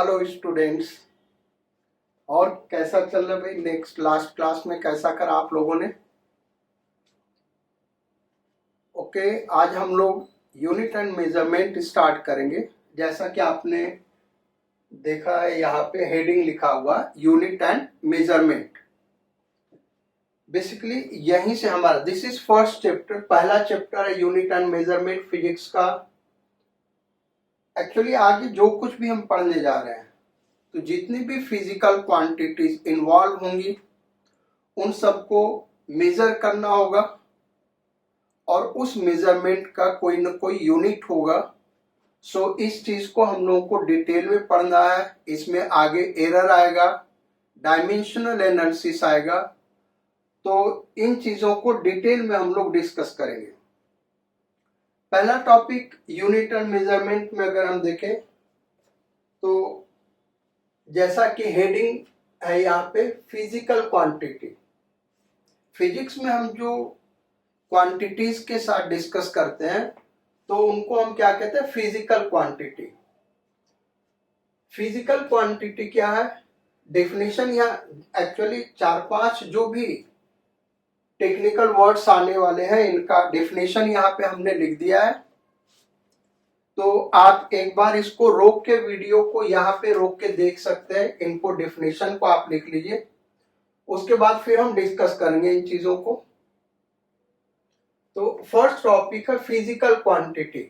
Hello students. और कैसा चल रहा है भाई? नेक्स्ट लास्ट क्लास में कैसा करा आप लोगों ने? ओके, आज हम लोग यूनिट एंड मेजरमेंट स्टार्ट करेंगे। जैसा कि आपने देखा है, यहाँ पे हेडिंग लिखा हुआ यूनिट एंड मेजरमेंट। बेसिकली यहीं से हमारा दिस इज फर्स्ट चैप्टर, पहला चैप्टर है यूनिट एंड मेजरमेंट फिजिक्स का। एक्चुअली आगे जो कुछ भी हम पढ़ने जा रहे हैं, तो जितनी भी फिजिकल क्वांटिटीज इन्वॉल्व होंगी उन सबको मेजर करना होगा, और उस मेजरमेंट का कोई न कोई यूनिट होगा। सो इस चीज को हम लोगों को डिटेल में पढ़ना है। इसमें आगे एरर आएगा, डायमेंशनल एनालिसिस आएगा, तो इन चीजों को डिटेल में हम लोग डिस्कस करेंगे। पहला टॉपिक यूनिट एंड मेजरमेंट में अगर हम देखें तो जैसा कि हेडिंग है यहाँ पे फिजिकल क्वांटिटी। फिजिक्स में हम जो क्वांटिटीज के साथ डिस्कस करते हैं तो उनको हम क्या कहते हैं? Physical quantity. फिजिकल क्वांटिटी क्या है? डेफिनेशन यहाँ एक्चुअली 4-5 जो भी टेक्निकल वर्ड्स आने वाले हैं इनका डेफिनेशन यहाँ पे हमने लिख दिया है। तो आप एक बार इसको रोक के वीडियो को यहाँ पे रोक के देख सकते हैं। इनको डेफिनेशन को आप लिख लीजिए, उसके बाद फिर हम डिस्कस करेंगे इन चीजों को। तो फर्स्ट टॉपिक है फिजिकल क्वांटिटी।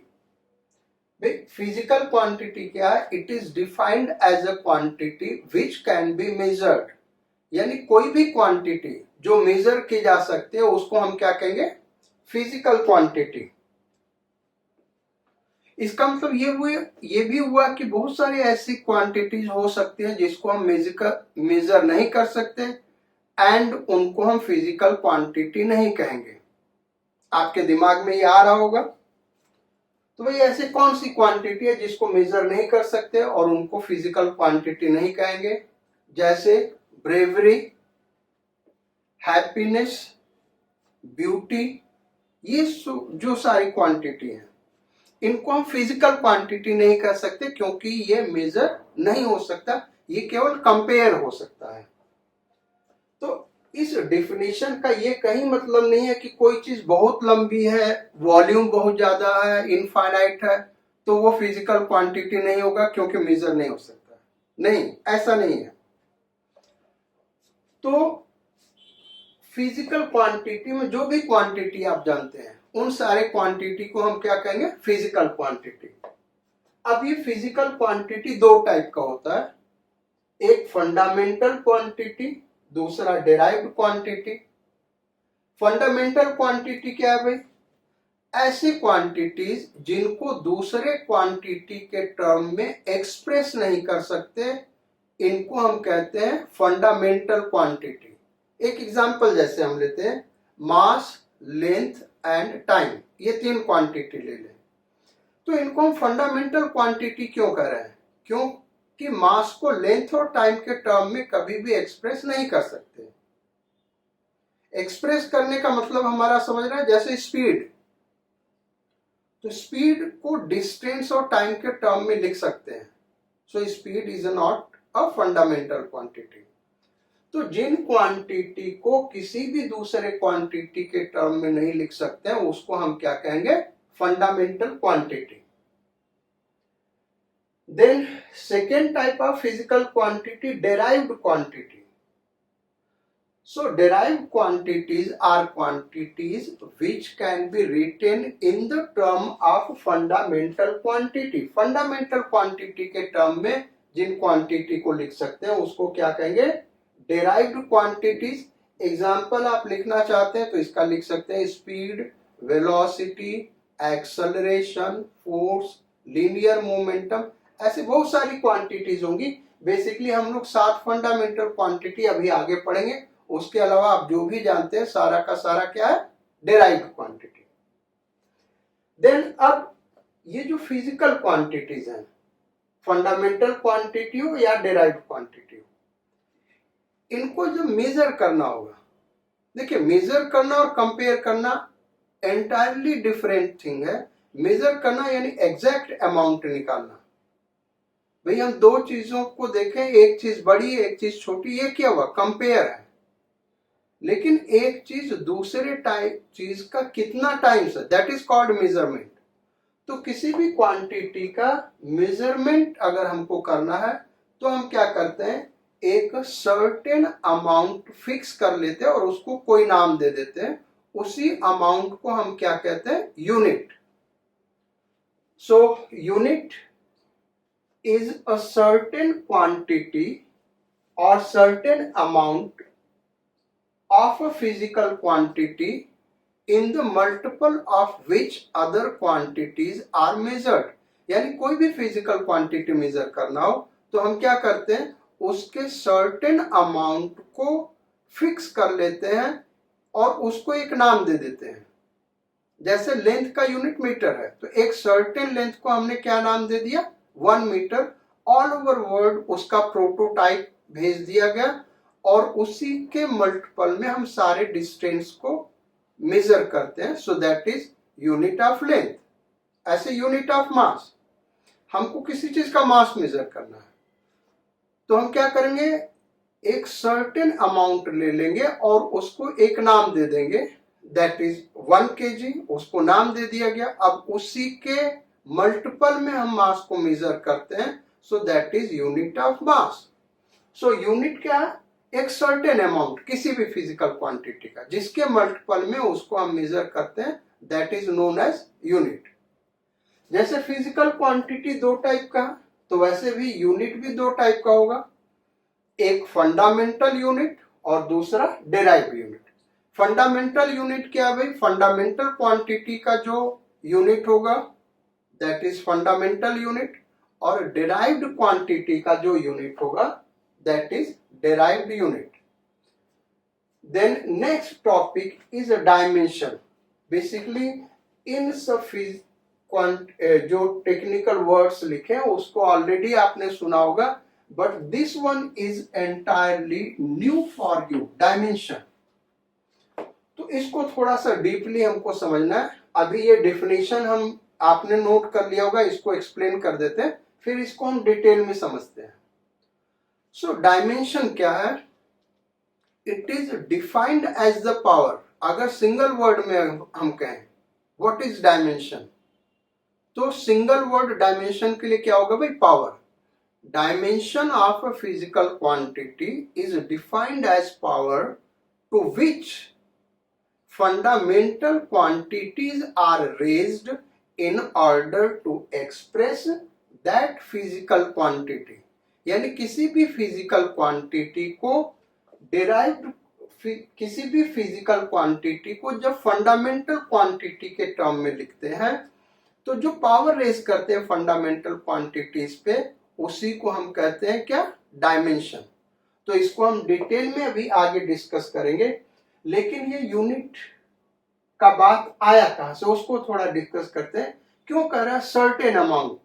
फिजिकल क्वांटिटी क्या है? It is defined as a quantity which can be measured. यानी कोई भी क्वांटिटी जो मेजर की जा सकती है उसको हम क्या कहेंगे? Physical quantity. इसका मतलब ये भी हुआ कि बहुत सारी ऐसी क्वांटिटीज हो सकती है जिसको हम मेजर नहीं कर सकते, एंड उनको हम फिजिकल क्वांटिटी नहीं कहेंगे। आपके दिमाग में ये आ रहा होगा। तो भाई ऐसे कौन सी क्वांटिटी है जिसको मेजर नहीं कर सकते और उनको फिजिकल क्वांटिटी नहीं कहेंगे? जैसे ब्रेवरी, हैप्पीनेस, ब्यूटी, ये जो सारी क्वांटिटी है इनको हम फिजिकल क्वांटिटी नहीं कर सकते, क्योंकि ये मेजर नहीं हो सकता, ये केवल कंपेयर हो सकता है। तो इस डेफिनेशन का ये कहीं मतलब नहीं है कि कोई चीज बहुत लंबी है, वॉल्यूम बहुत ज्यादा है, इनफाइनाइट है, तो वो फिजिकल क्वांटिटी नहीं होगा क्योंकि मेजर नहीं हो सकता। नहीं, ऐसा नहीं है। तो फिजिकल क्वांटिटी में जो भी क्वांटिटी आप जानते हैं उन सारे क्वांटिटी को हम क्या कहेंगे? Physical quantity. अब ये फिजिकल क्वांटिटी दो टाइप का होता है, एक फंडामेंटल क्वांटिटी, दूसरा डेराइव्ड क्वांटिटी। फंडामेंटल क्वांटिटी क्या है भाई? ऐसी क्वांटिटीज जिनको दूसरे क्वांटिटी के टर्म में एक्सप्रेस नहीं कर सकते, इनको हम कहते हैं फंडामेंटल क्वांटिटी। एक एग्जांपल जैसे हम लेते हैं मास, लेंथ एंड टाइम, ये 3 क्वांटिटी ले लें। तो इनको हम फंडामेंटल क्वांटिटी क्यों कर रहे हैं? क्योंकि मास को लेंथ और टाइम के टर्म में कभी भी एक्सप्रेस नहीं कर सकते। एक्सप्रेस करने का मतलब हमारा समझ रहे हैं, जैसे स्पीड, तो स्पीड को डिस्टेंस और टाइम के टर्म में लिख सकते हैं। So speed is not a fundamental quantity. तो जिन क्वांटिटी को किसी भी दूसरे क्वांटिटी के टर्म में नहीं लिख सकते हैं उसको हम क्या कहेंगे? Fundamental quantity. Then second type of physical quantity, derived quantity. So derived quantities are quantities which can be written in the term of fundamental quantity. Fundamental quantity के टर्म में जिन क्वांटिटी को लिख सकते हैं उसको क्या कहेंगे? derived quantities. एग्जाम्पल आप लिखना चाहते हैं तो इसका लिख सकते हैं speed, velocity, acceleration, force, linear momentum. ऐसे बहुत सारी क्वांटिटीज होंगी। बेसिकली हम लोग 7 फंडामेंटल क्वांटिटी अभी आगे पढ़ेंगे। उसके अलावा आप जो भी जानते हैं सारा का सारा क्या है? Derived quantity. देन अब ये जो फिजिकल क्वांटिटीज हैं, फंडामेंटल क्वांटिटी हो या डेराइव्ड क्वांटिटी हो, इनको जो मेजर करना होगा, देखिए मेजर करना और कंपेयर करना एंटायरली डिफरेंट थिंग है। मेजर करना यानी एग्जैक्ट अमाउंट निकालना, भाई हम दो चीजों को देखें, एक चीज बड़ी एक चीज छोटी, ये क्या हुआ, कंपेयर है। लेकिन एक चीज दूसरे टाइप चीज का कितना टाइम्स है, दैट इज कॉल्ड मेजरमेंट। तो किसी भी क्वांटिटी का मेजरमेंट अगर हमको करना है तो हम क्या करते हैं, एक सर्टेन अमाउंट फिक्स कर लेते हैं और उसको कोई नाम दे देते हैं। उसी अमाउंट को हम क्या कहते हैं, unit. So unit is a certain quantity or certain amount of a physical quantity in the multiple of which other quantities are measured। यानी कोई भी फिजिकल क्वांटिटी मेजर करना हो तो हम क्या करते हैं, उसके सर्टेन अमाउंट को फिक्स कर लेते हैं और उसको एक नाम दे देते हैं। जैसे लेंथ का यूनिट मीटर है तो एक सर्टेन लेंथ को हमने क्या नाम दे दिया, 1 मीटर। ऑल ओवर वर्ल्ड उसका प्रोटोटाइप भेज दिया गया और उसी के मल्टीपल में हम सारे डिस्टेंस को मेजर करते हैं। So that is unit of length. ऐसे यूनिट ऑफ मास, हमको किसी चीज का मास मेजर करना है तो हम क्या करेंगे, एक सर्टेन अमाउंट ले लेंगे और उसको एक नाम दे देंगे, दैट इज 1 kg। उसको नाम दे दिया गया। अब उसी के मल्टीपल में हम मास को मेजर करते हैं। So that is unit of mass. So unit क्या है, एक सर्टेन अमाउंट किसी भी फिजिकल क्वांटिटी का जिसके मल्टीपल में उसको हम मेजर करते हैं, that is known as unit. जैसे फिजिकल क्वांटिटी दो टाइप का तो वैसे भी यूनिट भी दो टाइप का होगा, एक फंडामेंटल यूनिट और दूसरा डेराइव्ड यूनिट। फंडामेंटल यूनिट क्या है भाई, फंडामेंटल क्वांटिटी का जो यूनिट होगा दैट इज फंडामेंटल यूनिट, और डेराइव्ड क्वांटिटी का जो यूनिट होगा that is derived unit. Then next topic is dimension. Basically इन सब जो टेक्निकल वर्ड्स लिखे हैं उसको ऑलरेडी आपने सुना होगा, but this one is entirely new for you, dimension. तो इसको थोड़ा सा डीपली हमको समझना है। अभी ये डेफिनेशन हम आपने नोट कर लिया होगा, इसको एक्सप्लेन कर देते हैं, फिर इसको हम डिटेल में समझते हैं। सो डायमेंशन क्या है, it is defined as the power. अगर सिंगल वर्ड में हम कहें व्हाट इज डायमेंशन, तो सिंगल वर्ड डायमेंशन के लिए क्या होगा भाई, power. Dimension of a physical quantity is defined as power to which fundamental quantities are raised in order to express that physical quantity। यानी किसी भी फिजिकल क्वांटिटी को डिराइव्ड, किसी भी फिजिकल क्वांटिटी को जब फंडामेंटल क्वांटिटी के टर्म में लिखते हैं तो जो पावर रेज करते हैं फंडामेंटल क्वांटिटीज पे उसी को हम कहते हैं क्या, डायमेंशन। तो इसको हम डिटेल में अभी आगे डिस्कस करेंगे। लेकिन ये यूनिट का बात आया कहां से, उसको थोड़ा डिस्कस करते हैं। क्यों कह रहा है certain amount,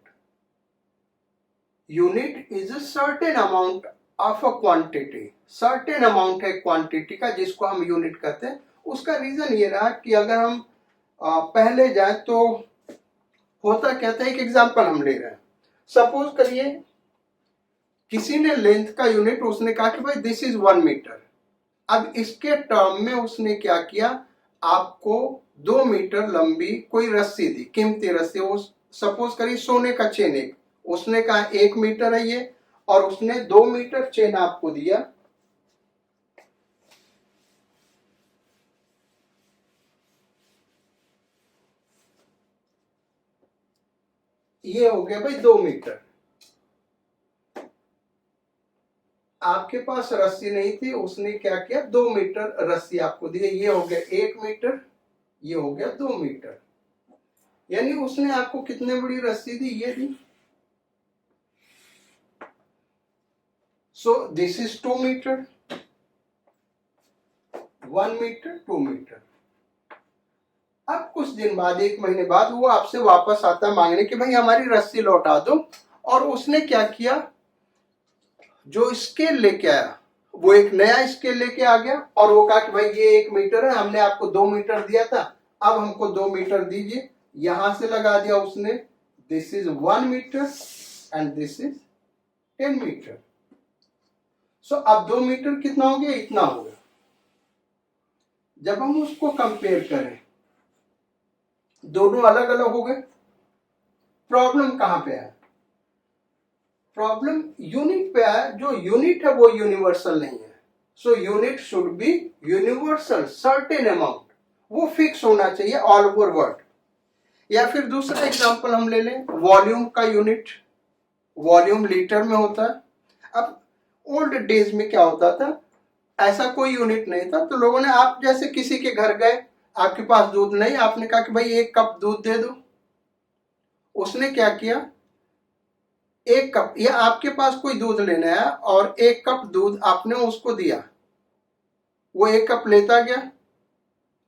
unit is a certain amount of a quantity. Certain amount है क्वांटिटी का जिसको हम यूनिट कहते हैं। उसका रीजन ये रहा कि अगर हम पहले जाए तो होता क्या था, एक एग्जांपल हम ले रहे हैं। सपोज करिए किसी ने लेंथ का यूनिट उसने कहा कि भाई दिस इज 1 मीटर। अब इसके टर्म में उसने क्या किया, आपको 2 मीटर लंबी कोई रस्सी दी, कीमती रस्सी। वो सपोज करिए सोने का चेन, एक उसने कहा 1 मीटर है ये, और उसने 2 मीटर चेन आपको दिया। ये हो गया भाई 2 मीटर। आपके पास रस्सी नहीं थी, उसने क्या किया, 2 मीटर रस्सी आपको दी। ये हो गया 1 मीटर, ये हो गया 2 मीटर। यानी उसने आपको कितने बड़ी रस्सी दी, ये दी। So this is 2 metre, 1 metre 2 metre. अब कुछ दिन बाद, 1 महीने बाद, वो आपसे वापस आता है मांगने कि भाई हमारी रस्सी लौटा दो। और उसने क्या किया, जो स्केल लेके आया वो एक नया स्केल लेके आ गया और वो कहा कि भाई ये 1 मीटर है, हमने आपको 2 मीटर दिया था, अब हमको 2 मीटर दीजिए। यहां से लगा दिया उसने, this is 1 metre and this is 10 metre. So अब 2 मीटर कितना हो गया, इतना हो गया। जब हम उसको कंपेयर करें, दोनों अलग अलग हो गए। प्रॉब्लम कहां पे है, प्रॉब्लम यूनिट पे है। जो यूनिट है वो यूनिवर्सल नहीं है। So unit should be universal, certain amount, वो फिक्स होना चाहिए ऑल ओवर वर्ल्ड। या फिर दूसरा एग्जांपल हम ले लें, वॉल्यूम का यूनिट, वॉल्यूम लीटर में होता है। अब ओल्ड डेज में क्या होता था, ऐसा कोई यूनिट नहीं था, तो लोगों ने, आप जैसे किसी के घर गए, आपके पास दूध नहीं, आपने कहा कि भाई 1 कप दूध दे दो। उसने क्या किया, 1 कप, या आपके पास कोई दूध लेने आया और 1 कप दूध आपने उसको दिया, वो 1 कप लेता गया।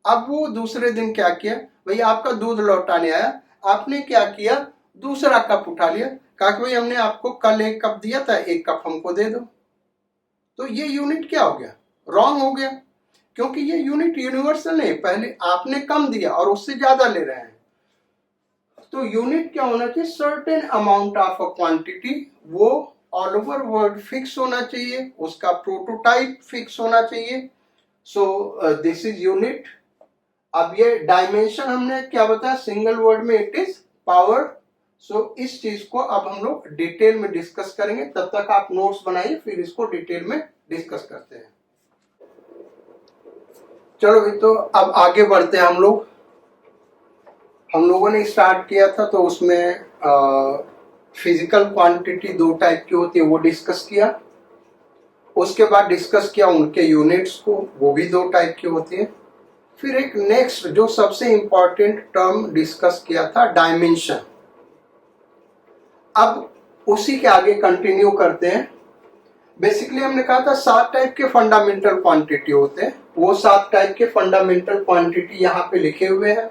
अब वो दूसरे दिन क्या किया, भाई आपका दूध लौटाने आया, आपने क्या किया, दूसरा कप उठा लिया, कहा कि भाई हमने आपको कल 1 कप दिया था, 1 कप हमको दे दो। तो ये यूनिट क्या हो गया, रॉन्ग हो गया, क्योंकि ये यूनिट यूनिवर्सल नहीं, पहले आपने कम दिया और उससे ज्यादा ले रहे हैं। तो यूनिट क्या होना चाहिए, certain amount of a quantity, वो ऑल ओवर वर्ल्ड फिक्स होना चाहिए, उसका प्रोटोटाइप फिक्स होना चाहिए। सो दिस इज यूनिट। अब ये डायमेंशन हमने क्या बताया, सिंगल वर्ड में इट इज पावर। सो इस चीज को अब हम लोग डिटेल में डिस्कस करेंगे, तब तक आप नोट्स बनाइए, फिर इसको डिटेल में डिस्कस करते हैं। चलो भाई, तो अब आगे बढ़ते हैं हम लोग। हम लोगों ने स्टार्ट किया था तो उसमें फिजिकल क्वांटिटी 2 टाइप की होती है, वो डिस्कस किया। उसके बाद डिस्कस किया उनके यूनिट्स को, वो भी 2 टाइप की होती है। फिर एक नेक्स्ट जो सबसे इंपॉर्टेंट टर्म डिस्कस किया था, डायमेंशन। अब उसी के आगे कंटिन्यू करते हैं। बेसिकली हमने कहा था 7 टाइप के फंडामेंटल क्वांटिटी होते हैं, वो 7 टाइप के फंडामेंटल क्वांटिटी यहाँ पे लिखे हुए हैं।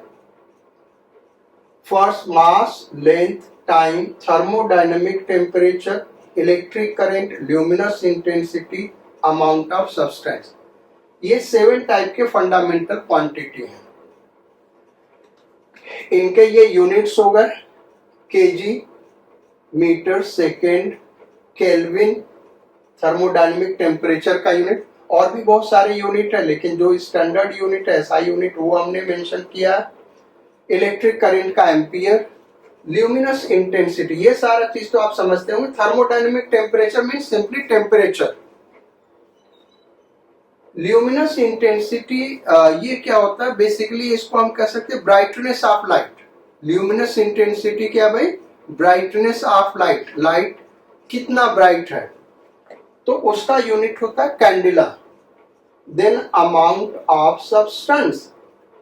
First, mass, length, time, thermodynamic temperature, electric current, luminous intensity, amount of substance. ये 7 टाइप के फंडामेंटल क्वांटिटी हैं। इनके ये यूनिट्स हो गए, KG, metre, second, kelvin, thermodynamic temperature का यूनिट, और भी बहुत सारे यूनिट है, लेकिन जो स्टैंडर्ड यूनिट है, ऐसा यूनिट, वो हमने मेंशन किया। इलेक्ट्रिक करंट का एम्पियर, ल्यूमिनस इंटेंसिटी, ये सारा चीज तो आप समझते होंगे। Thermodynamic temperature mean simply temperature. Luminous intensity ये क्या होता है, बेसिकली इसको हम कह सकते हैं brightness of light. Luminous intensity क्या भाई, ब्राइटनेस ऑफ लाइट, लाइट कितना ब्राइट है, तो उसका यूनिट होता है candela. Then amount of substance,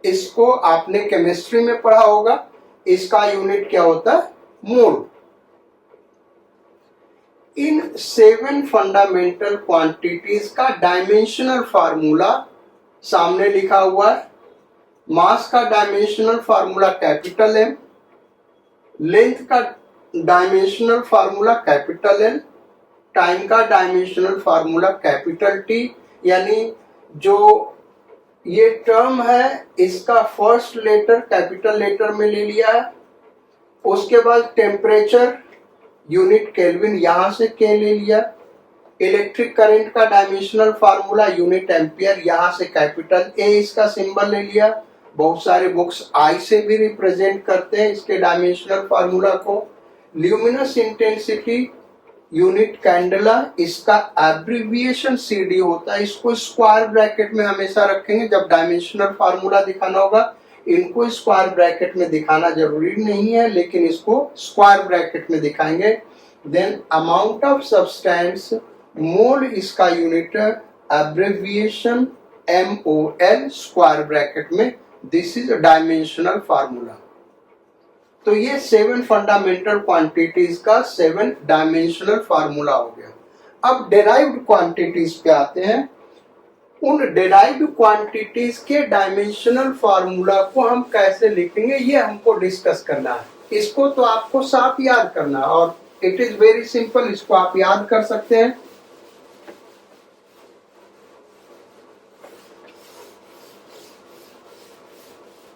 इसको आपने केमिस्ट्री में पढ़ा होगा, इसका यूनिट क्या होता है, मोल। इन 7 फंडामेंटल क्वांटिटीज का डायमेंशनल फार्मूला सामने लिखा हुआ है। मास का dimensional formula capital M, length का dimensional formula capital L, time का डायमेंशनल फार्मूला कैपिटल टी। यानी जो ये टर्म है, इसका फर्स्ट लेटर कैपिटल लेटर में ले लिया है। उसके बाद टेम्परेचर यूनिट केल्विन, यहां से के ले लिया। इलेक्ट्रिक करंट का डायमेंशनल फार्मूला यूनिट एम्पियर, यहां से कैपिटल ए इसका सिंबल ले लिया। बहुत सारे बुक्स आई से भी रिप्रेजेंट करते हैं इसके डायमेंशनल फार्मूला को। ल्यूमिनस इंटेंसिटी यूनिट कैंडेला, इसका एब्रिविएशन सीडी होता है, इसको स्क्वायर ब्रैकेट में हमेशा रखेंगे जब डायमेंशनल फार्मूला दिखाना होगा। इनको स्क्वायर ब्रैकेट में दिखाना जरूरी नहीं है, लेकिन इसको स्क्वायर ब्रैकेट में दिखाएंगे। देन अमाउंट ऑफ सब्सटेंस, मोल इसका यूनिट है, एब्रिविएशन MOL स्क्वायर ब्रैकेट में। This is dimensional formula. तो ये 7 फंडामेंटल क्वांटिटीज का 7 डायमेंशनल फार्मूला हो गया। अब डेराइव्ड क्वांटिटीज पे आते हैं। उन डेराइव्ड क्वांटिटीज के डायमेंशनल फार्मूला को हम कैसे लिखेंगे, ये हमको डिस्कस करना है। इसको तो आपको साफ याद करना है, और इट इज वेरी सिंपल, इसको आप याद कर सकते हैं।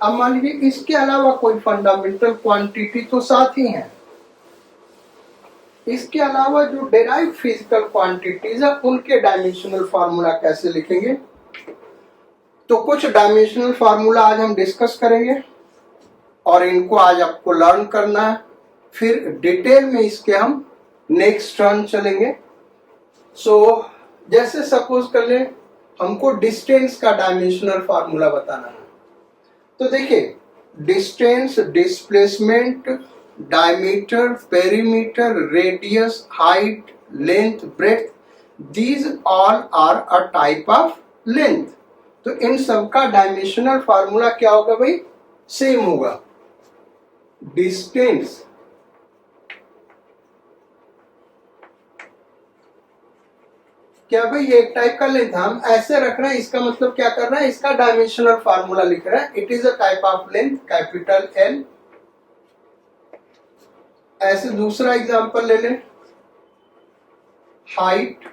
अब मान लीजिए इसके अलावा कोई फंडामेंटल क्वांटिटी तो साथ ही है, इसके अलावा जो डेराइव्ड फिजिकल क्वांटिटीज है उनके डायमेंशनल फार्मूला कैसे लिखेंगे, तो कुछ डायमेंशनल फार्मूला आज हम डिस्कस करेंगे और इनको आज आपको लर्न करना है, फिर डिटेल में इसके हम नेक्स्ट टर्न चलेंगे। सो जैसे सपोज कर ले हमको डिस्टेंस का डायमेंशनल फार्मूला बताना है, तो देखिए distance, displacement, diameter, perimeter, radius, height, length, breadth, these all are a type of length. तो इन सब का डायमेंशनल फार्मूला क्या होगा भाई, सेम होगा। डिस्टेंस क्या भाई, ये एक टाइप का लेंथ, हम ऐसे रख रहे हैं, इसका मतलब क्या कर रहे हैं, इसका डायमेंशनल फार्मूला लिख रहे हैं। It is a type of length, capital L. ऐसे दूसरा एग्जांपल ले लें, height,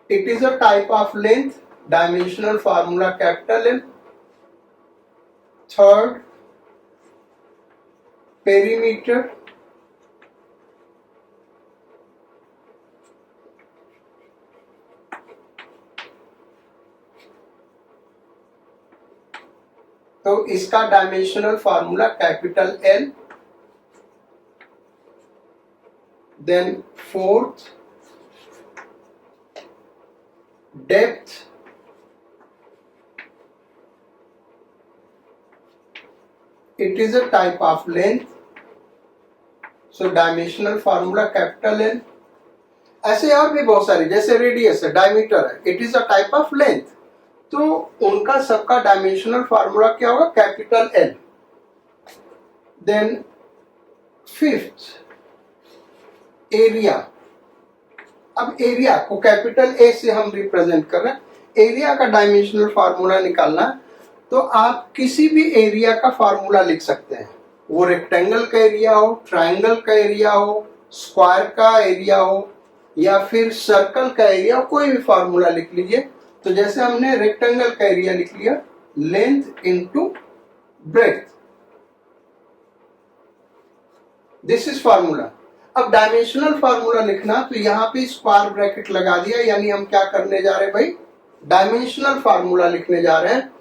it is a type of length, dimensional formula capital L. Third, perimeter, तो इसका dimensional formula capital L. Then fourth, depth, it is a type of length, so dimensional formula capital L. ऐसे और भी बहुत सारे, जैसे radius है, diameter है, it is a type of length, तो उनका सबका डायमेंशनल फार्मूला क्या होगा, capital L. Then fifth, area. अब एरिया को कैपिटल ए से हम रिप्रेजेंट कर रहे हैं, एरिया का डायमेंशनल फार्मूला निकालना है, तो आप किसी भी एरिया का फार्मूला लिख सकते हैं, वो रेक्टेंगल का एरिया हो, ट्राइंगल का एरिया हो, स्क्वायर का एरिया हो, या फिर सर्कल का एरिया, कोई भी फार्मूला लिख लीजिए। तो जैसे हमने रेक्टेंगल का एरिया लिख लिया, length into breadth, this is formula. अब डायमेंशनल फार्मूला लिखना, तो यहां पे स्क्वायर ब्रैकेट लगा दिया, यानी हम क्या करने जा रहे हैं भाई, डायमेंशनल फार्मूला लिखने जा रहे हैं।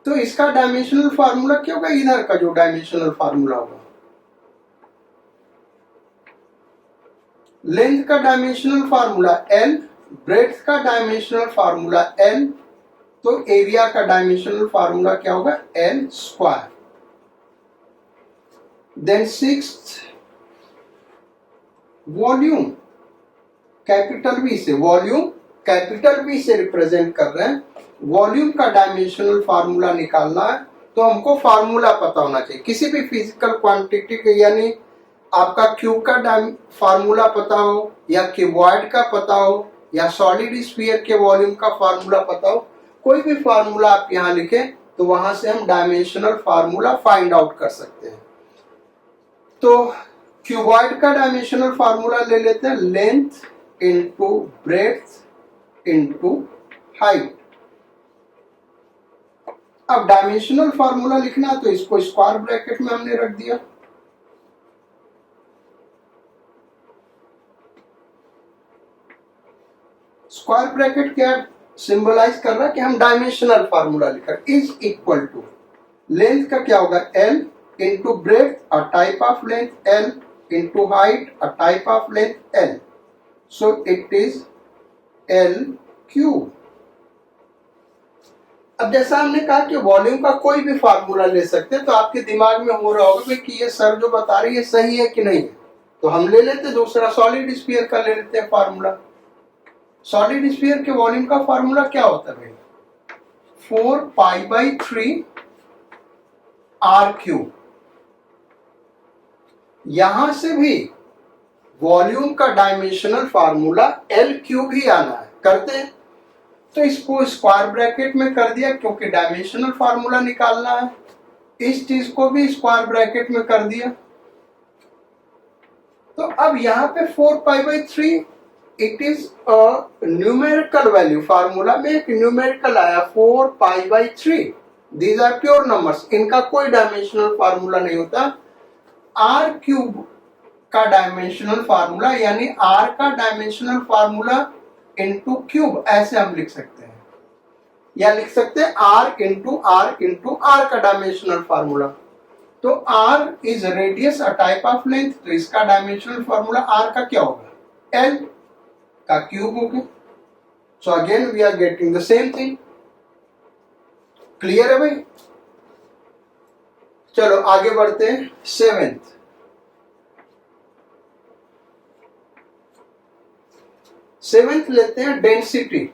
तो इसका डायमेंशनल फार्मूला क्या होगा, इधर का जो डायमेंशनल फार्मूला होगा, लेंथ का डायमेंशनल फार्मूला एल, ब्रेड्थ का डायमेंशनल फार्मूला एल, तो एरिया का डायमेंशनल फार्मूला क्या होगा, L square. Then sixth, volume, capital V से, वॉल्यूम कैपिटल वी से रिप्रेजेंट कर रहे हैं, वॉल्यूम का डायमेंशनल फार्मूला निकालना है, तो हमको फार्मूला पता होना चाहिए किसी भी फिजिकल क्वांटिटी के, यानी आपका क्यूब का फार्मूला पता हो, या क्यूबॉइड का पता हो, या सॉलिड स्फीयर के वॉल्यूम का फार्मूला पता हो, कोई भी फार्मूला आप यहां लिखें तो वहां से हम डायमेंशनल फार्मूला फाइंड आउट कर सकते हैं। तो क्यूबॉइड का डायमेंशनल फार्मूला ले लेते हैं, length into breadth into height. अब डायमेंशनल फार्मूला लिखना, तो इसको स्क्वायर ब्रैकेट में हमने रख दिया। स्क्वायर ब्रैकेट क्या सिंबलाइज कर रहा है कि हम डायमेंशनल फार्मूला लिखा, इज इक्वल टू लेंथ का क्या होगा, L into breadth a type of length L, into height a type of length L, so it is L cube. अब जैसा हमने कहा कि वॉल्यूम का कोई भी फार्मूला ले सकते हैं, तो आपके दिमाग में हो रहा होगा कि ये सर जो बता रही है सही है कि नहीं है, तो हम ले लेते दूसरा, सॉलिड स्फीयर का ले लेते हैं फार्मूला। सॉलिड स्फीयर के वॉल्यूम का फार्मूला क्या होता है भाई, 4π/3 r क्यूब। यहां से भी वॉल्यूम का डायमेंशनल फार्मूला एल क्यूब ही आना है, करते हैं, तो इसको स्क्वायर ब्रैकेट में कर दिया क्योंकि डायमेंशनल फार्मूला निकालना है, इस चीज को भी स्क्वायर ब्रैकेट में कर दिया। तो अब यहाँ पे 4π/3 it is a numerical value, formula में एक न्यूमेरिकल आया 4π/3, दीज आर प्योर नंबर्स, इनका कोई डायमेंशनल फार्मूला नहीं होता। आर क्यूब का डायमेंशनल फार्मूला, यानी आर का डायमेंशनल फार्मूला इंटू क्यूब, ऐसे हम लिख सकते हैं, या लिख सकते हैं आर इंटू आर का डायमेंशनल फार्मूला। तो R is radius, a type of length, तो इसका डायमेंशनल फार्मूला आर का क्या होगा, एल का क्यूब होगा। So again we are getting the same thing. Clear है भाई? चलो आगे बढ़ते हैं। सेवेंथ लेते हैं डेंसिटी।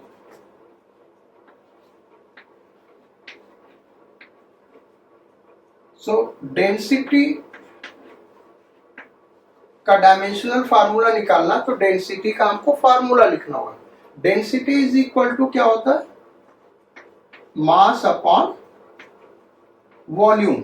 सो डेंसिटी का डायमेंशनल फार्मूला निकालना, तो डेंसिटी का हमको फार्मूला लिखना होगा। डेंसिटी इज इक्वल टू क्या होता है, मास अपॉन वॉल्यूम।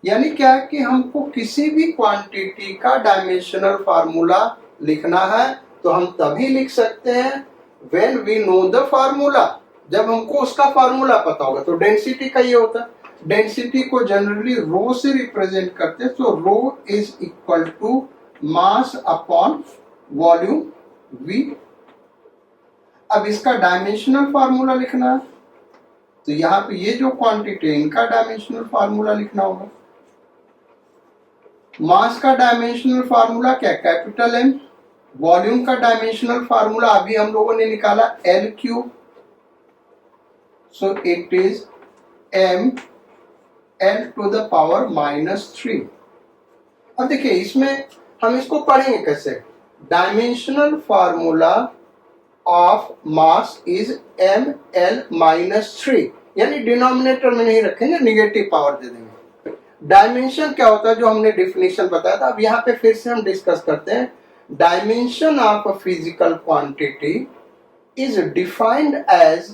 यानी क्या है कि हमको किसी भी क्वांटिटी का डायमेंशनल फार्मूला लिखना है तो हम तभी लिख सकते हैं when we know the formula, जब हमको उसका फार्मूला पता होगा। तो डेंसिटी का ये होता है, डेंसिटी को जनरली रो से रिप्रेजेंट करते हैं। तो rho is equal to mass upon volume V. अब इसका डायमेंशनल फार्मूला लिखना है, तो यहाँ पे ये जो क्वांटिटी है इनका डायमेंशनल फार्मूला लिखना होगा। मास का डायमेंशनल फार्मूला क्या, कैपिटल एम। वॉल्यूम का डायमेंशनल फार्मूला अभी हम लोगों ने निकाला, L cube. So it is M L to the power -3। अब देखिए इसमें हम इसको पढ़ेंगे कैसे। Dimensional formula of mass is M L -3, यानी डिनोमिनेटर में नहीं रखेंगे, निगेटिव पावर दे देंगे। डायमेंशन क्या होता है, जो हमने डेफिनेशन बताया था, अब यहाँ पे फिर से हम डिस्कस करते हैं। Dimension of a physical quantity is defined as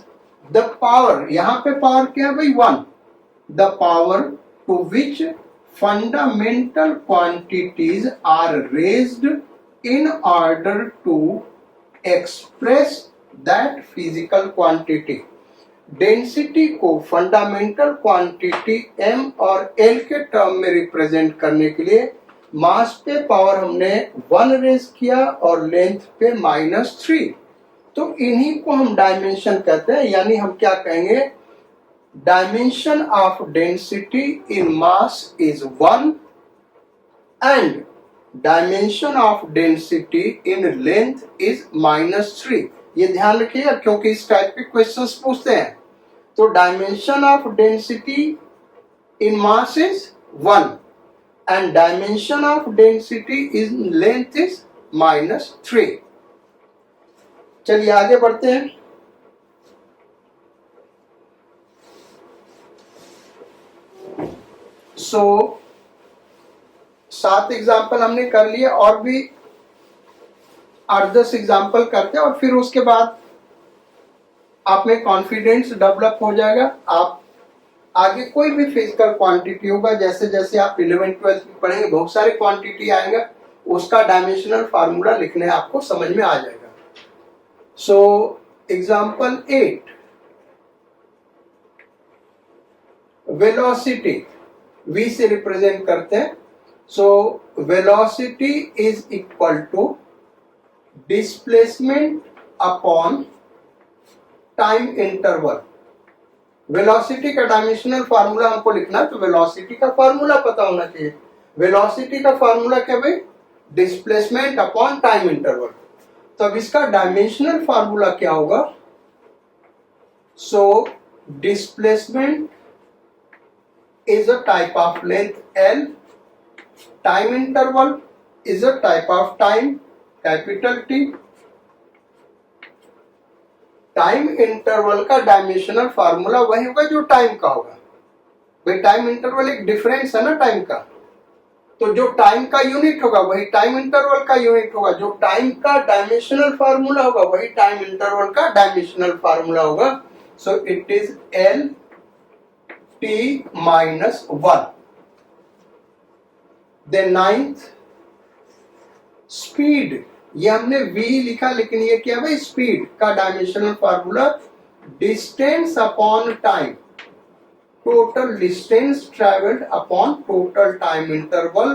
the power, यहाँ पे पावर क्या है भाई, 1, the power to which fundamental quantities are raised in order to express that physical quantity. Density को फंडामेंटल क्वांटिटी m और l के term में represent करने के लिए मास पे पावर हमने 1 रेज किया और लेंथ पे -3, तो इन्हीं को हम डायमेंशन कहते हैं। यानी हम क्या कहेंगे, dimension of density in mass is 1 and dimension of density in length is -3। ये ध्यान रखिएगा क्योंकि इस टाइप के क्वेश्चंस पूछते हैं। तो dimension of density in mass is 1 and dimension of density in length is -3। चलिए आगे बढ़ते हैं। सो 7 एग्जाम्पल हमने कर लिए, और भी 8-10 एग्जाम्पल करते हैं और फिर उसके बाद आप में कॉन्फिडेंस डेवलप हो जाएगा। आप आगे कोई भी फिजिकल क्वांटिटी होगा, जैसे जैसे आप 11th-12th में पढ़ेंगे बहुत सारे क्वांटिटी आएंगे, उसका डायमेंशनल फार्मूला लिखने आपको समझ में आ जाएगा। सो एग्जाम्पल 8, वेलोसिटी v से रिप्रेजेंट करते हैं। So velocity is equal to displacement upon time interval. Velocity का डायमेंशनल फार्मूला हमको लिखना है, तो वेलोसिटी का फार्मूला पता होना चाहिए। वेलोसिटी का फार्मूला क्या भाई, डिस्प्लेसमेंट अपॉन टाइम इंटरवल। तो अब इसका डायमेंशनल फार्मूला क्या होगा, so displacement is a type of length L, time interval is a type of time, capital T। Time interval का डायमेंशनल फार्मूला वही होगा जो टाइम का होगा। भाई टाइम इंटरवल एक डिफरेंस है ना टाइम का, तो जो टाइम का यूनिट होगा वही टाइम इंटरवल का यूनिट होगा। जो टाइम का डायमेंशनल फार्मूला होगा वही टाइम इंटरवल का डायमेंशनल फार्मूला होगा। So it is L T-1। Then 9th, speed. ये हमने v लिखा, लेकिन ये क्या है, स्पीड का dimensional formula distance upon time. Total distance travelled upon total time interval.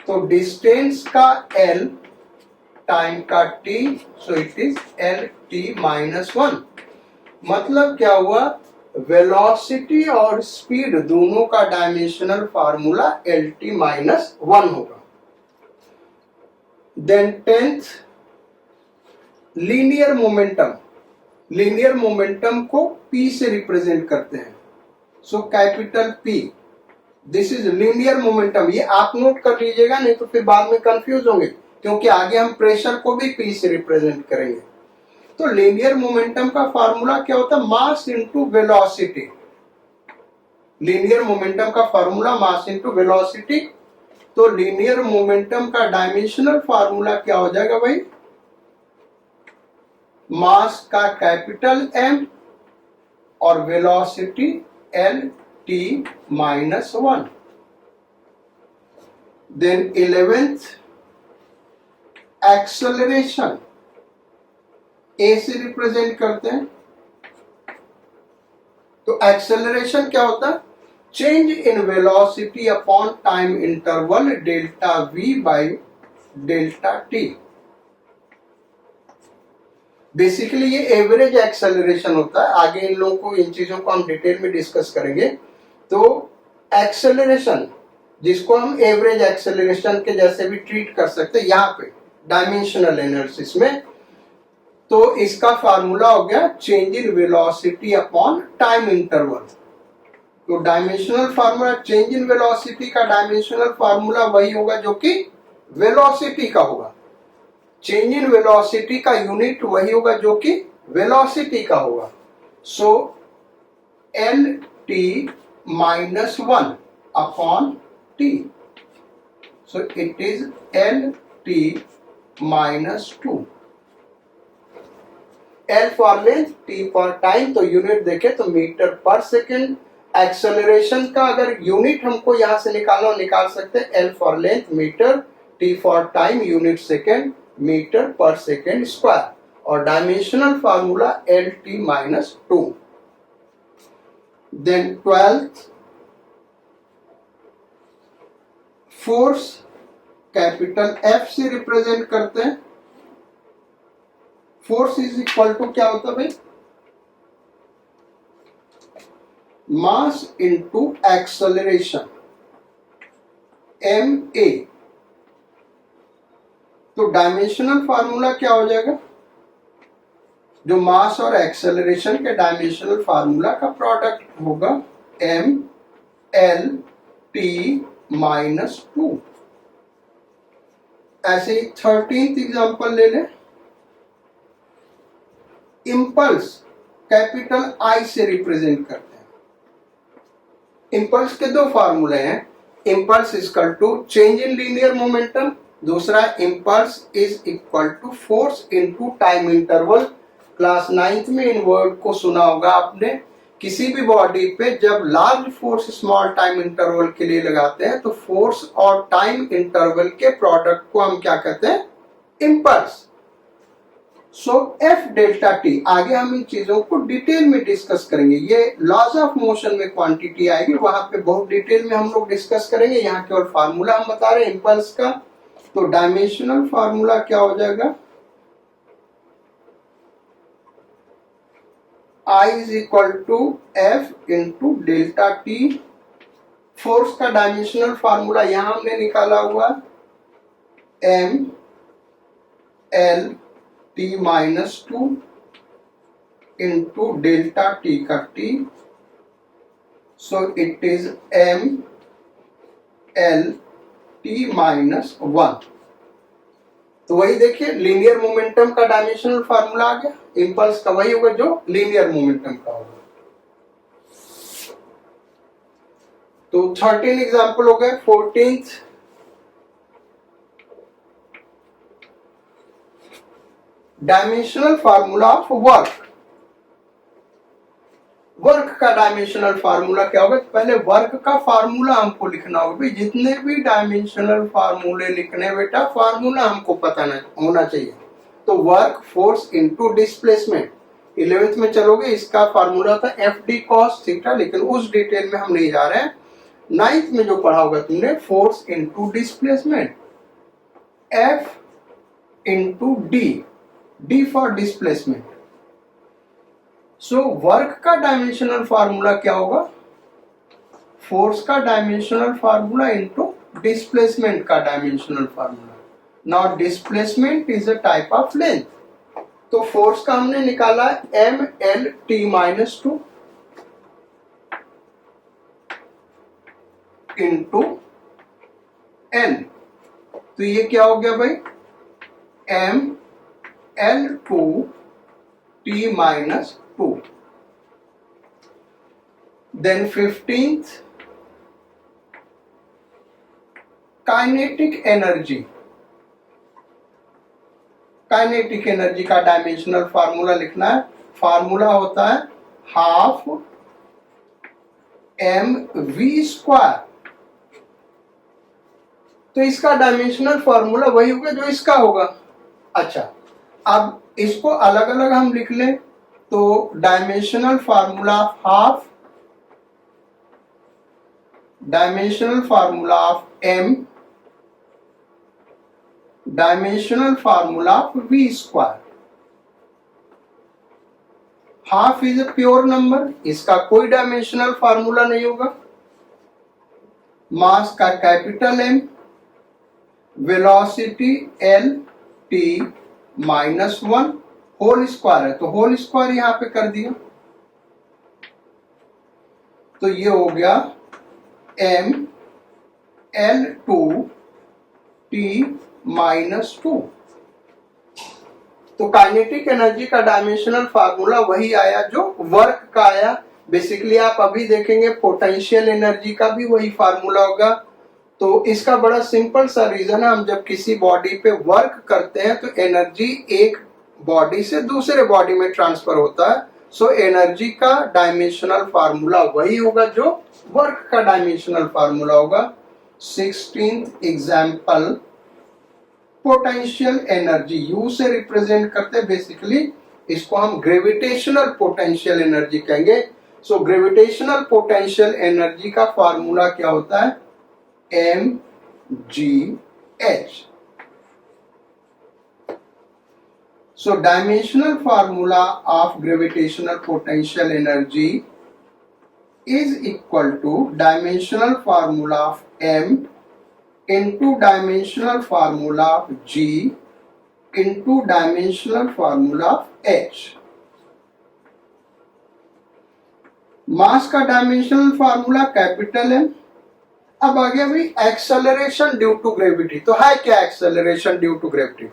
तो डिस्टेंस का L, टाइम का T, so it is LT-1। मतलब क्या हुआ, वेलोसिटी और स्पीड दोनों का डायमेंशनल फार्मूला LT-1 होगा। Then 10th, linear momentum. Linear momentum को P से रिप्रेजेंट करते हैं, so capital P, this is linear momentum. ये आप नोट कर लीजिएगा, नहीं तो फिर बाद में कंफ्यूज होंगे, क्योंकि आगे हम प्रेशर को भी P से रिप्रेजेंट करेंगे। तो लीनियर मोमेंटम का फार्मूला क्या होता है, mass into velocity. Linear momentum का फार्मूला मास इनटू वेलोसिटी। तो लीनियर मोमेंटम का डायमेंशनल फार्मूला क्या हो जाएगा भाई, मास का कैपिटल M और velocity LT-1। Then 11th, acceleration A से रिप्रेजेंट करते हैं। तो एक्सेलरेशन क्या होता है, change in velocity upon time interval delta V by delta T। Basically ये एवरेज एक्सेलरेशन होता है। आगे इन लोगों को, इन चीजों को हम डिटेल में डिस्कस करेंगे। तो एक्सेलरेशन, जिसको हम एवरेज एक्सेलरेशन के जैसे भी ट्रीट कर सकते हैं यहाँ पे डायमेंशनल एनालिसिस में, तो इसका फार्मूला हो गया change in velocity upon time interval. तो dimensional formula, change in velocity का डायमेंशनल फार्मूला वही होगा जो कि वेलोसिटी का होगा। चेंज इन वेलोसिटी का यूनिट वही होगा जो कि वेलोसिटी का होगा। So LT-1 upon T, so it is LT-2। L for length, T for time. तो यूनिट देखे तो मीटर पर सेकेंड। एक्सेलरेशन का अगर यूनिट हमको यहां से निकालना, निकाल सकते हैं। L for length metre, T for time unit second, metre पर सेकेंड स्क्वायर। और dimensional formula LT-2। Then 12th, force capital F से रिप्रेजेंट करते हैं। फोर्स इज इक्वल टू क्या होता है भाई, मास इनटू एक्सेलरेशन, MA। तो डायमेंशनल फार्मूला क्या हो जाएगा, जो मास और एक्सेलरेशन के डायमेंशनल फार्मूला का प्रोडक्ट होगा, MLT-2। ऐसे ही 13th एग्जांपल ले लें। इंपल्स कैपिटल I से रिप्रेजेंट करते हैं। इंपल्स के दो फार्मूले हैं, impulse equal to change in linear momentum, दूसरा impulse is equal to force into time interval. Class 9th में इन वर्ड को सुना होगा आपने। किसी भी बॉडी पे जब large force small time interval के लिए लगाते हैं, तो फोर्स और टाइम इंटरवल के प्रोडक्ट को हम क्या कहते हैं, इंपल्स। सो F डेल्टा T, आगे हम इन चीजों को डिटेल में डिस्कस करेंगे। ये लॉज ऑफ मोशन में क्वांटिटी आएगी, वहां पे बहुत डिटेल में हम लोग डिस्कस करेंगे। यहाँ केवल फार्मूला हम बता रहे हैं इंपल्स का। तो डायमेंशनल फार्मूला क्या हो जाएगा, I is equal to F into delta T। Force का डायमेंशनल फार्मूला यहां हमने निकाला हुआ, MLT-2 इंटू डेल्टा T का T। So it is MLT-1। तो वही देखिए, लीनियर मोमेंटम का डायमेंशनल फार्मूला आ गया। इंपल्स का वही होगा जो लीनियर मोमेंटम का होगा। तो 13 एग्जांपल हो गए। 14th, dimensional formula of work. Work का डायमेंशनल फार्मूला क्या होगा, पहले वर्क का फार्मूला हमको लिखना होगा। भाई जितने भी डायमेंशनल फार्मूले लिखने बेटा, फार्मूला हमको पता होना चाहिए। तो work force into displacement, 11th में चलोगे इसका फार्मूला था एफ डी कॉस थीटा, लेकिन उस डिटेल में हम नहीं जा रहे हैं। 9th में जो पढ़ा होगा तुमने force into displacement, F into D, D for displacement. So work का डायमेंशनल फार्मूला क्या होगा, फोर्स का डायमेंशनल फार्मूला इनटू डिस्प्लेसमेंट का dimensional formula. Now displacement is a type of length, तो फोर्स का हमने निकाला M L T minus two into L, तो ये क्या हो गया भाई, M L two T minus two. Then 15th kinetic energy, kinetic energy का डायमेंशनल फार्मूला लिखना है। फार्मूला होता है हाफ एम वी स्क्वायर, तो इसका डायमेंशनल फार्मूला वही होगा जो इसका होगा। अच्छा, अब इसको अलग अलग हम लिख लें, तो dimensional formula half, dimensional formula of M, dimensional formula of V square. Half is a pure number, इसका कोई डायमेंशनल फार्मूला नहीं होगा। मास का capital M, velocity L T minus one, whole square है तो होल स्क्वायर यहां पे कर दिया, तो ये हो गया M L two T minus two. तो काइनेटिक एनर्जी का डायमेंशनल फार्मूला वही आया जो वर्क का आया। बेसिकली आप अभी देखेंगे पोटेंशियल एनर्जी का भी वही फार्मूला होगा। तो इसका बड़ा सिंपल सा रीजन है, हम जब किसी बॉडी पे वर्क करते हैं तो एनर्जी एक बॉडी से दूसरे बॉडी में ट्रांसफर होता है। सो एनर्जी का डायमेंशनल फार्मूला वही होगा जो वर्क का डायमेंशनल फार्मूला होगा। 16th example, potential energy U से रिप्रेजेंट करते हैं, बेसिकली इसको हम ग्रेविटेशनल पोटेंशियल एनर्जी कहेंगे। सो ग्रेविटेशनल पोटेंशियल एनर्जी का फार्मूला क्या होता है, M G H. So dimensional formula of gravitational potential energy is equal to dimensional formula of M into dimensional formula of G into dimensional formula of H। मास का dimensional formula capital M। अब आ गया भाई acceleration due to gravity, तो है क्या acceleration due to gravity,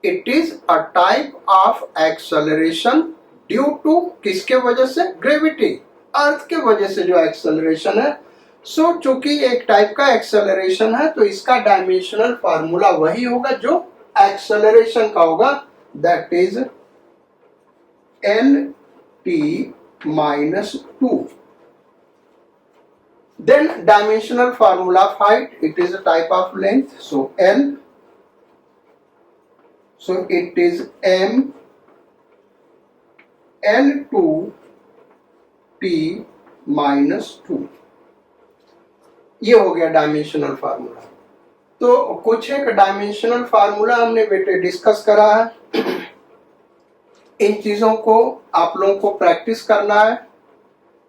it is a type of acceleration due to किसके वजह से, ग्रेविटी, अर्थ के वजह से जो एक्सेलरेशन है। सो चूंकि एक टाइप का एक्सेलरेशन है तो इसका डायमेंशनल फार्मूला वही होगा जो एक्सेलरेशन का होगा, that is L T minus two. Then dimensional formula of height, it is a type of length, so L, so it is M L two T minus two. ये हो गया dimensional formula. तो कुछ एक dimensional formula हमने बेटे discuss करा है, इन चीजों को आप लोगों को प्रैक्टिस करना है।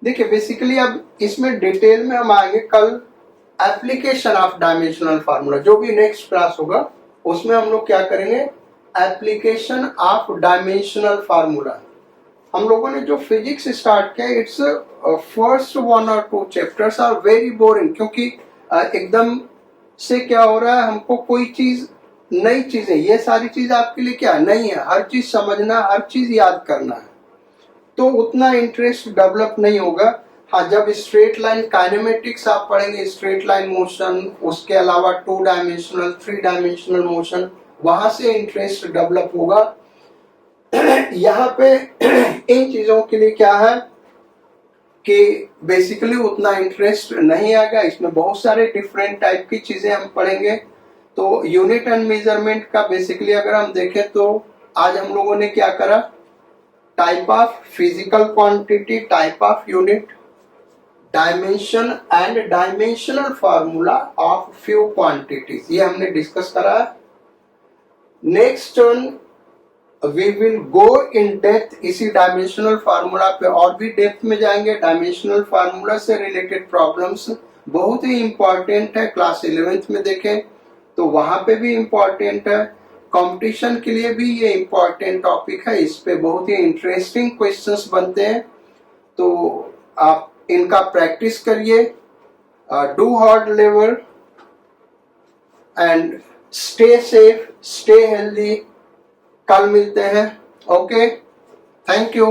देखिए बेसिकली अब इसमें डिटेल में हम आएंगे कल, एप्लीकेशन ऑफ डायमेंशनल फार्मूला, जो भी नेक्स्ट क्लास होगा उसमें हम लोग क्या करेंगे, एप्लीकेशन ऑफ डायमेंशनल फार्मूला। हम लोगों ने जो फिजिक्स स्टार्ट किया, it's first 1 or 2 chapters are very boring, क्योंकि एकदम से क्या हो रहा है, हमको कोई चीज नई चीजें, ये सारी चीज आपके लिए क्या नहीं है, हर चीज समझना, हर चीज याद करना है, तो उतना इंटरेस्ट डेवलप नहीं होगा। हाँ, जब स्ट्रेट लाइन काइनेमेटिक्स आप पढ़ेंगे, स्ट्रेट लाइन मोशन, उसके अलावा 2 डायमेंशनल 3 डायमेंशनल मोशन, वहां से इंटरेस्ट डेवलप होगा। यहाँ पे इन चीजों के लिए क्या है कि बेसिकली उतना इंटरेस्ट नहीं आएगा। इसमें बहुत सारे डिफरेंट टाइप की चीजें हम पढ़ेंगे। तो यूनिट एंड मेजरमेंट का बेसिकली अगर हम देखें तो आज हम लोगों ने क्या करा, type of physical quantity, type of unit, dimension and dimensional formula of few quantities, ये हमने डिस्कस करा। Next we will go in depth, इसी डायमेंशनल फार्मूला पे और भी डेप्थ में जाएंगे। डायमेंशनल फार्मूला से रिलेटेड प्रॉब्लम्स बहुत ही इंपॉर्टेंट है, क्लास 11th में देखें तो वहां पे भी इंपॉर्टेंट है, कंपटीशन के लिए भी ये इंपॉर्टेंट टॉपिक है, इस पे बहुत ही इंटरेस्टिंग क्वेश्चंस बनते हैं, तो आप इनका प्रैक्टिस करिए। Do hard labour and stay safe, stay healthy. कल मिलते हैं। Okay, thank you.